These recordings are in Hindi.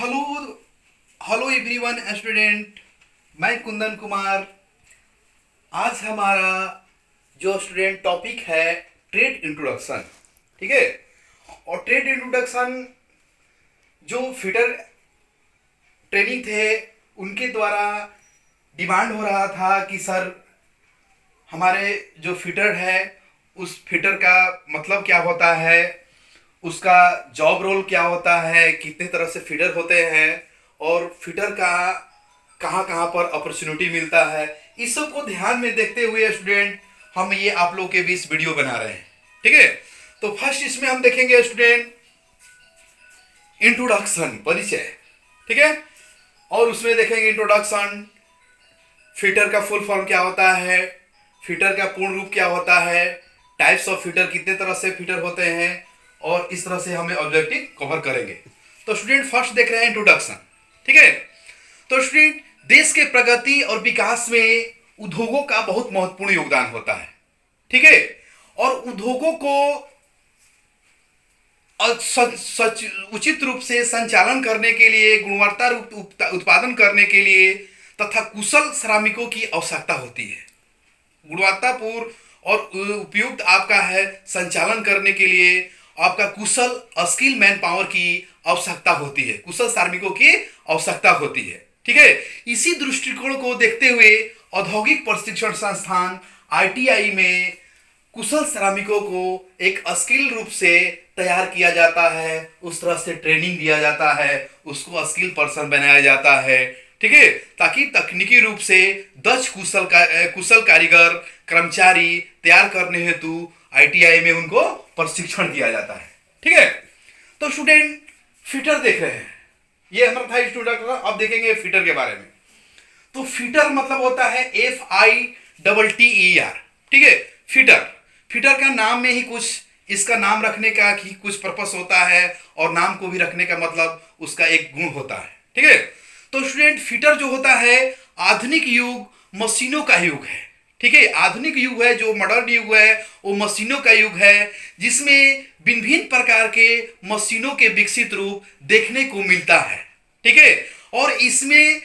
Hello hello everyone student. मैं कुंदन कुमार। आज हमारा जो स्टूडेंट टॉपिक है ट्रेड इंट्रोडक्शन। ठीक है। और ट्रेड इंट्रोडक्शन जो फिटर ट्रेनिंग थे उनके द्वारा डिमांड हो रहा था कि सर हमारे जो फिटर है उस फिटर का मतलब क्या होता है, उसका जॉब रोल क्या होता है, कितने तरह से फीडर होते हैं और फीडर का कहाँ कहाँ पर अपॉर्चुनिटी मिलता है। इस सब को ध्यान में देखते हुए स्टूडेंट हम ये आप लोग के बीच वीडियो बना रहे हैं। ठीक है। तो फर्स्ट इसमें हम देखेंगे स्टूडेंट इंट्रोडक्शन, परिचय। ठीक है। और उसमें देखेंगे इंट्रोडक्शन, फीटर का फुल फॉर्म क्या होता है, फीटर का पूर्ण रूप क्या होता है, टाइप्स ऑफ फीटर कितने तरह से फीटर होते हैं, और इस तरह से हमें ऑब्जेक्टिव कवर करेंगे। तो स्टूडेंट फर्स्ट देख रहे हैं इंट्रोडक्शन। ठीक है। तो स्टूडेंट देश के प्रगति और विकास में उद्योगों का बहुत महत्वपूर्ण योगदान होता है। ठीक है। और उद्योगों को उचित रूप से संचालन करने के लिए, गुणवत्ता उत्पादन करने के लिए तथा कुशल श्रमिकों की आवश्यकता होती है। गुणवत्तापूर्ण और उपयुक्त आपका है संचालन करने के लिए आपका कुशल स्किल मैन पावर की आवश्यकता होती है, कुशल श्रमिकों की आवश्यकता होती है। ठीक है। इसी दृष्टिकोण को देखते हुए औद्योगिक प्रशिक्षण संस्थान आईटीआई में कुशल श्रमिकों को एक स्किल रूप से तैयार किया जाता है, उस तरह से ट्रेनिंग दिया जाता है, उसको स्किल पर्सन बनाया जाता है। ठीक है। ताकि तकनीकी रूप से दक्ष कुशल कारीगर कर्मचारी तैयार करने हेतु आईटीआई में उनको प्रशिक्षण दिया जाता है। ठीक है। तो स्टूडेंट फिटर देख रहे हैं, ये हमारा था स्टूडेंट का। अब देखेंगे फिटर के बारे में। तो फिटर मतलब होता है FITTER। ठीक है। फिटर, फिटर का नाम में ही कुछ, इसका नाम रखने का ही कुछ पर्पस होता है और नाम को भी रखने का मतलब उसका एक गुण होता है। ठीक है। तो स्टूडेंट फिटर जो होता है आधुनिक युग मशीनों का युग है। ठीक है। आधुनिक युग है, जो मॉडर्न युग है वो मशीनों का युग है, जिसमें भिन्न भिन्न प्रकार के मशीनों के विकसित रूप देखने को मिलता है। ठीक है। और इसमें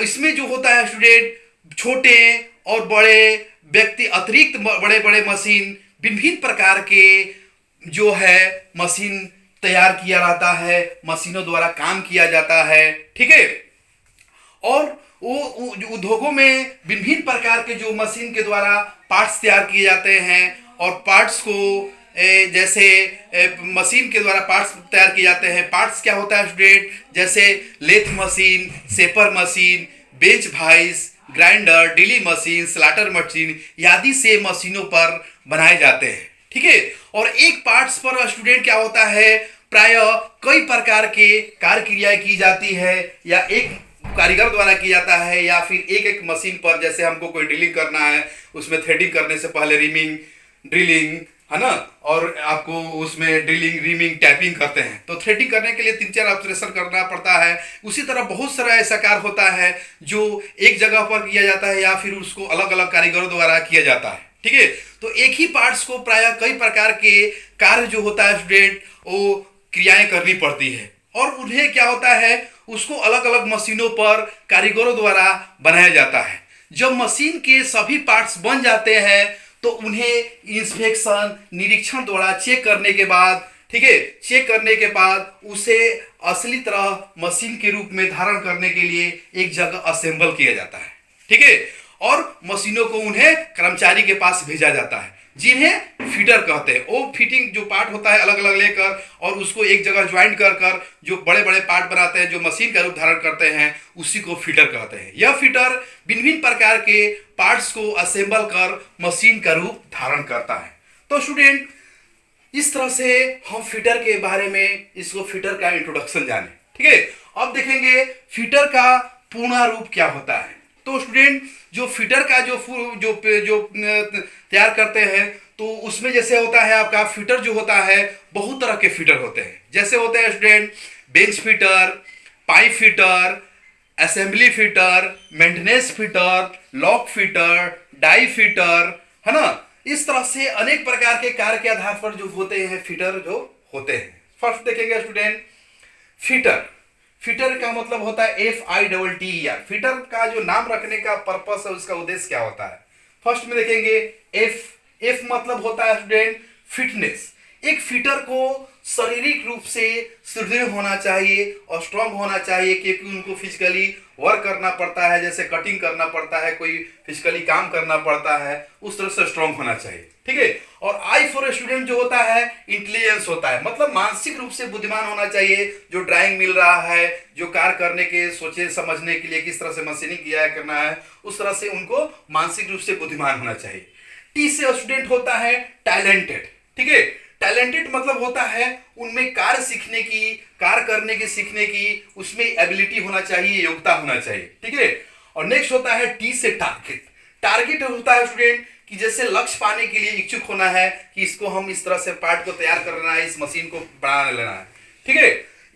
इसमें जो होता है स्टूडेंट छोटे और बड़े व्यक्ति अतिरिक्त बड़े बड़े मशीन, भिन्न भिन्न प्रकार के जो है मशीन तैयार किया जाता है, मशीनों द्वारा काम किया जाता है। ठीक है। और वो उद्योगों में भिन्न भिन्न प्रकार के जो मशीन के द्वारा पार्ट्स तैयार किए जाते हैं और पार्ट्स को जैसे मशीन के द्वारा पार्ट्स तैयार किए जाते हैं। पार्ट्स क्या होता है स्टूडेंट, जैसे lathe machine, shaper machine, bench vice, grinder, drilling machine, slotter machine आदि से मशीनों पर बनाए जाते हैं। ठीक है। और एक पार्ट्स पर स्टूडेंट क्या होता है, प्राय कई प्रकार के कार्य क्रियाएं की जाती है, या एक कारीगर द्वारा किया जाता है, या फिर एक एक मशीन पर, जैसे हमको कोई ड्रिलिंग करना है उसमें थ्रेडिंग करने से पहले रीमिंग, ड्रिलिंग है ना, और आपको उसमें ड्रिलिंग रीमिंग टैपिंग करते हैं, तो थ्रेडिंग करने के लिए 3-4 ऑपरेशन करना पड़ता है। उसी तरह बहुत सारा ऐसा कार्य होता है जो एक जगह पर किया जाता है या फिर उसको अलग अलग कारीगरों द्वारा किया जाता है। ठीक है। तो एक ही पार्ट्स को प्राय कई प्रकार के कार्य जो होता है स्टूडेंट वो क्रियाएं करनी पड़ती है, और उन्हें क्या होता है उसको अलग अलग मशीनों पर कारीगरों द्वारा बनाया जाता है। जब मशीन के सभी पार्ट्स बन जाते हैं तो उन्हें इंस्पेक्शन, निरीक्षण द्वारा चेक करने के बाद, ठीक है, चेक करने के बाद उसे असली तरह मशीन के रूप में धारण करने के लिए एक जगह असेंबल किया जाता है। ठीक है। और मशीनों को उन्हें कर्मचारी के पास भेजा जाता है जिन्हें फीडर कहते हैं। वो फिटिंग जो पार्ट होता है अलग अलग लेकर और उसको एक जगह ज्वाइंट कर कर जो बड़े बड़े पार्ट बनाते हैं, जो मशीन का रूप धारण करते हैं, उसी को फीडर कहते हैं। यह फीडर भिन्न भिन्न प्रकार के पार्ट्स को असेंबल कर मशीन का रूप धारण करता है। तो स्टूडेंट इस तरह से हम फीडर के बारे में, इसको फीडर का इंट्रोडक्शन जाने। ठीक है। अब देखेंगे फीडर का पूर्ण रूप क्या होता है। तो स्टूडेंट जो फीडर का जो तैयार करते हैं तो उसमें जैसे होता है आपका फीडर जो होता है बहुत तरह के फीडर होते हैं। जैसे होते हैं student bench fitter, pipe fitter, assembly fitter, maintenance fitter, lock fitter, die fitter, है ना। इस तरह से अनेक प्रकार के कार्य के आधार पर जो होते हैं फीडर जो होते हैं। फर्स्ट देखेंगे स्टूडेंट फिटर, फिटर का मतलब होता है FITTER। फिटर का जो नाम रखने का पर्पस है, उसका उद्देश्य क्या होता है? फर्स्ट में देखेंगे एफ मतलब होता है स्टूडेंट फिटनेस। एक फिटर को शारीरिक रूप से सुदृढ़ होना चाहिए और स्ट्रांग होना चाहिए, क्योंकि उनको फिजिकली वर्क करना पड़ता है, जैसे कटिंग करना पड़ता है, कोई फिजिकली काम करना पड़ता है, उस तरह से स्ट्रांग होना चाहिए, ठीक है। और आई फॉर स्टूडेंट जो होता है इंटेलिजेंस होता है, मतलब मानसिक रूप से बुद्धिमान होना चाहिए। जो ड्राइंग मिल रहा है, जो कार्य करने के सोचे समझने के लिए किस तरह से मशीनिंग किया करना है, उस तरह से उनको मानसिक रूप से बुद्धिमान होना चाहिए। टी से स्टूडेंट होता है टैलेंटेड, ठीक है। टैलेंटेड मतलब होता है उनमें कार्य सीखने की, कार्य करने की, सीखने की, उसमें एबिलिटी होना चाहिए, योग्यता होना चाहिए, ठीक है। और नेक्स्ट होता है टी से टारगेट। टारगेट होता है स्टूडेंट कि जैसे लक्ष्य पाने के लिए इच्छुक होना है कि इसको हम इस तरह से पार्ट को तैयार करना है, इस मशीन को बना लेना है, ठीक है।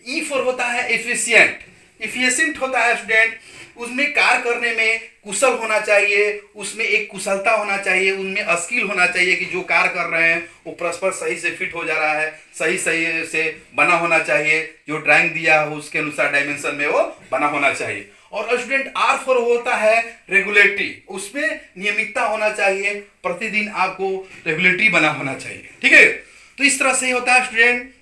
ई फॉर होता है एफिशिएंट। एफिशिएंट होता है स्टूडेंट उसमें कार्य करने में कुशल होना चाहिए, उसमें एक कुशलता होना चाहिए, उनमें स्किल होना चाहिए कि जो कार्य कर रहे हैं वो परस्पर सही से फिट हो जा रहा है, सही सही से बना होना चाहिए, जो ड्राइंग दिया हो उसके अनुसार डायमेंशन में वो बना होना चाहिए। और स्टूडेंट आर फॉर होता है रेगुलेटरी, उसमें नियमितता होना चाहिए, प्रतिदिन आपको रेगुलेटरी बना होना चाहिए, ठीक है। तो इस तरह से होता है स्टूडेंट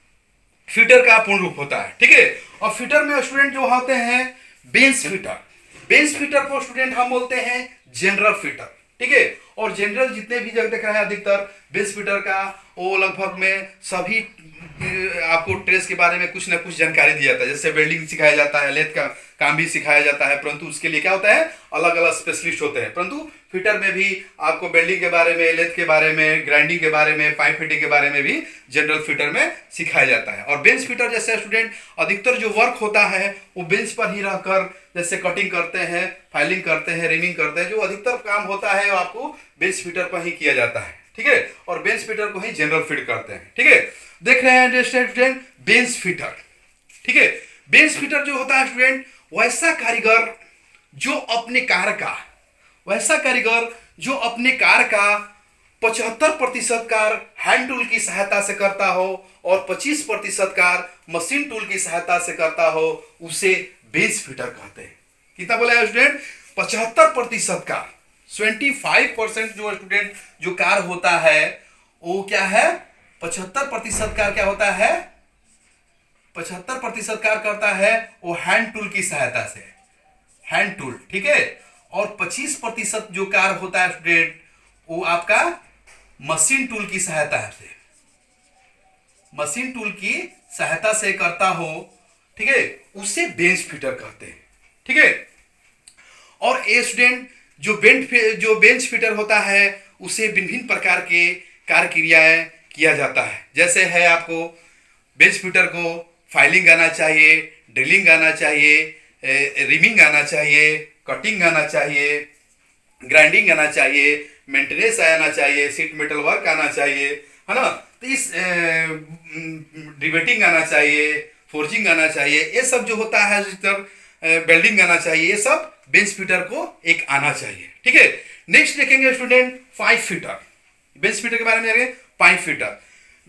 फिटर का पूर्ण रूप होता है, ठीक है। और फिटर में स्टूडेंट जो होते हैं बेंच फिटर। बेंच फिटर को स्टूडेंट हम बोलते हैं जनरल फिटर, ठीक है। और जनरल जितने भी जगह देख रहे हैं अधिकतर बेंच फिटर का वो लगभग में सभी आपको ट्रेस के बारे में कुछ ना कुछ जानकारी दिया जाता है, जैसे वेल्डिंग सिखाया जाता है, लेथ का काम भी सिखाया जाता है, परंतु उसके लिए क्या होता है अलग अलग स्पेशलिस्ट होते हैं। परंतु फिटर में भी आपको वेल्डिंग के बारे में, लेथ के बारे में, ग्राइंडिंग के बारे में, पाइप फिटिंग के बारे में भी जनरल फिटर में सिखाया जाता है। और बेंच फिटर जैसे स्टूडेंट अधिकतर जो वर्क होता है वो बेंच पर ही रहकर जैसे कटिंग करते हैं, फाइलिंग करते हैं, रिमिंग करते हैं, जो अधिकतर काम होता है वो आपको बेंच फिटर पर ही किया जाता है, ठीक है। और बेंच फिटर को ही जनरल फिट करते हैं, ठीक है। देख रहे हैं स्टूडेंट बेंच फिटर, ठीक है। बेंच फिटर जो होता है स्टूडेंट वैसा कारीगर जो अपने कार्य का, वैसा कारीगर जो अपने कार्य का 75% कार्य हैंड टूल की सहायता से करता हो और 25% कार्य मशीन टूल की सहायता से करता हो, उसे बेंच फिटर कहते हैं। कितना बोला है स्टूडेंट? 75% कार्य, 25% जो स्टूडेंट जो कार्य होता है वो क्या है, 75% कार्य क्या होता है, 75% कार्य करता है वो हैंड टूल की सहायता से, हैंड टूल, ठीक है। और 25% जो कार्य होता है स्टूडेंट वो आपका मशीन टूल की सहायता से, मशीन टूल की सहायता से करता हो, ठीक है, उसे बेंच फिटर कहते हैं, ठीक है। और ए स्टूडेंट जो बेंच फिटर होता है उसे भिन्न प्रकार के कार्य क्रियाएं किया जाता है। जैसे है आपको बेंच फिटर को फाइलिंग आना चाहिए, ड्रिलिंग आना चाहिए, रिमिंग आना चाहिए, कटिंग आना चाहिए, ग्राइंडिंग आना चाहिए, मेंटेनेंस आना चाहिए, सीट मेटल वर्क आना चाहिए, है ना। तो इस रिवेटिंग आना चाहिए, फोर्जिंग आना चाहिए, ये सब जो होता है वेल्डिंग आना चाहिए, ये सब बेंच फिटर को एक आना चाहिए, ठीक है। नेक्स्ट देखेंगे student pipe fitter. Bench fitter के बारे में देखेंगे पाइप फिटर।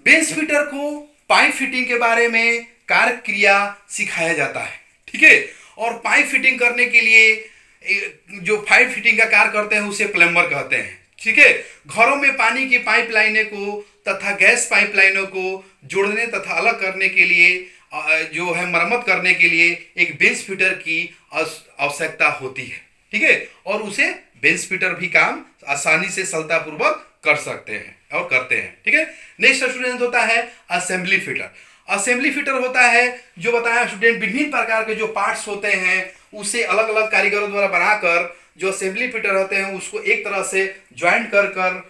बेंच फिटर को पाइप फिटिंग के बारे में कार्य क्रिया सिखाया जाता है, ठीक है। और पाइप फिटिंग करने के लिए जो पाइप फिटिंग का कार्य करते हैं उसे प्लम्बर कहते हैं, ठीक है। घरों में पानी की पाइप लाइनों को तथा गैस पाइप लाइनों को जोड़ने तथा अलग करने के लिए जो है मरम्मत करने के लिए एक बेंच फिटर की आवश्यकता होती है, ठीक है। और उसे बेंच फिटर भी काम आसानी से सरलतापूर्वक कर सकते हैं और करते हैं, ठीक है। नेक्स्ट स्टूडेंट होता है असेंबली फिटर। असेंबली फिटर होता है जो बताया स्टूडेंट विभिन्न प्रकार के जो पार्ट्स होते हैं उसे अलग अलग कारीगरों द्वारा बनाकर जो असेंबली फिटर होते हैं उसको एक तरह से ज्वाइंट कर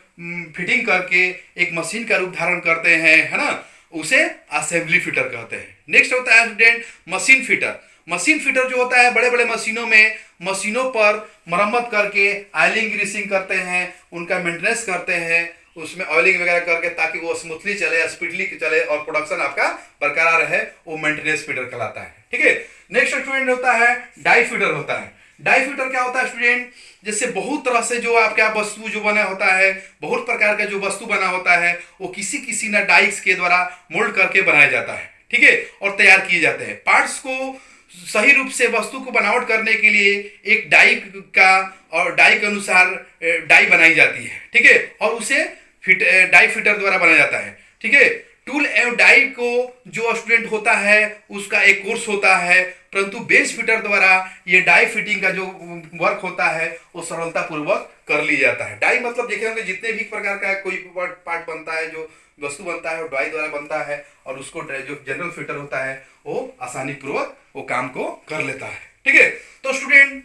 फिटिंग करके एक मशीन का रूप धारण करते हैं, है ना, उसे असेंबली फिटर कहते हैं। नेक्स्ट होता है student machine fitter. Machine fitter जो होता है बड़े बड़े मशीनों में मशीनों पर मरम्मत करके ऑयलिंग ग्रीसिंग करते हैं, उनका मेंटेनेंस करते हैं, उसमें ऑयलिंग वगैरह करके ताकि वो स्मूथली चले, स्पीडली चले और प्रोडक्शन आपका बरकरार रहे, वो मेंटेनेंस फिटर कहलाता है, ठीक है। नेक्स्ट स्टूडेंट होता है डाई फिटर होता है। डाई फिटर क्या होता है स्टूडेंट, जैसे बहुत तरह से जो आपका वस्तु जो बना होता है, बहुत प्रकार का जो वस्तु बना होता है वो किसी न डाइस के द्वारा मोल्ड करके बनाया जाता है, ठीक है, और तैयार किए जाते हैं। पार्ट्स को सही रूप से वस्तु को बनावट करने के लिए एक डाई का और डाई के अनुसार डाई बनाई जाती है, ठीक है, और उसे डाई फिटर द्वारा बनाया जाता है, ठीक है। टूल एवं डाई को जो स्टूडेंट होता है उसका एक कोर्स होता है, परंतु बेस फिटर द्वारा ये डाई फिटिंग का जो वर्क होता है वो सरलता पूर्वक कर लिया जाता है। डाई मतलब देखे होंगे जितने भी प्रकार का कोई पार्ट बनता है, जो वस्तु बनता है वो डाई द्वारा बनता है, और उसको जो जनरल फिटर होता है वो आसानी पूर्वक वो काम को कर लेता है, ठीक है। तो स्टूडेंट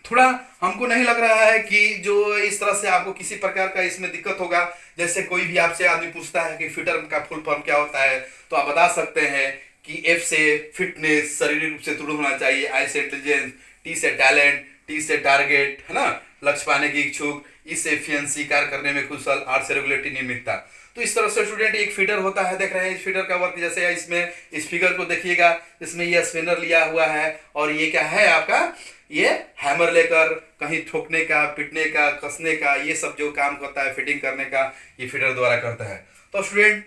थोड़ा हमको नहीं लग रहा है कि जो इस तरह से आपको किसी प्रकार का इसमें दिक्कत होगा। जैसे कोई भी आपसे आदमी पूछता है कि फिटर का फुल फॉर्म क्या होता है, तो आप बता सकते हैं कि एफ से फिटनेस, शारीरिक रूप से दृढ़ होना चाहिए, आई से इंटेलिजेंस, टी से टैलेंट, टी से टारगेट, है ना, लक्ष्य पाने की इच्छुक, ई से एफिशिएंसी, कार्य करने में कुशल, आर से रेगुलेटरी, नियमितता। तो इस तरह से स्टूडेंट एक फीडर होता है, देख रहे हैं इस फीडर का वर्क। जैसे इसमें इस फिगर को देखिएगा, इसमें ये स्पिनर लिया हुआ है और ये क्या है आपका, ये हैमर लेकर कहीं ठोकने का, पिटने का, कसने का, ये सब जो काम करता है फिटिंग करने का, ये फीडर द्वारा करता है। तो स्टूडेंट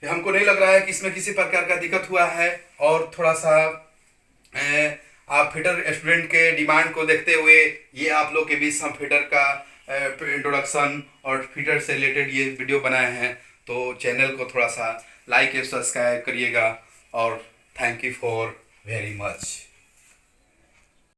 हमको नहीं लग रहा है कि इसमें किसी प्रकार का दिक्कत हुआ है। और थोड़ा सा आप फीडर स्टूडेंट के डिमांड को देखते हुए ये आप लोग के बीच हम फीडर का इंट्रोडक्शन और फीडर से रिलेटेड ये वीडियो बनाए हैं। तो चैनल को थोड़ा सा लाइक और सब्सक्राइब करिएगा, और thank you for very much.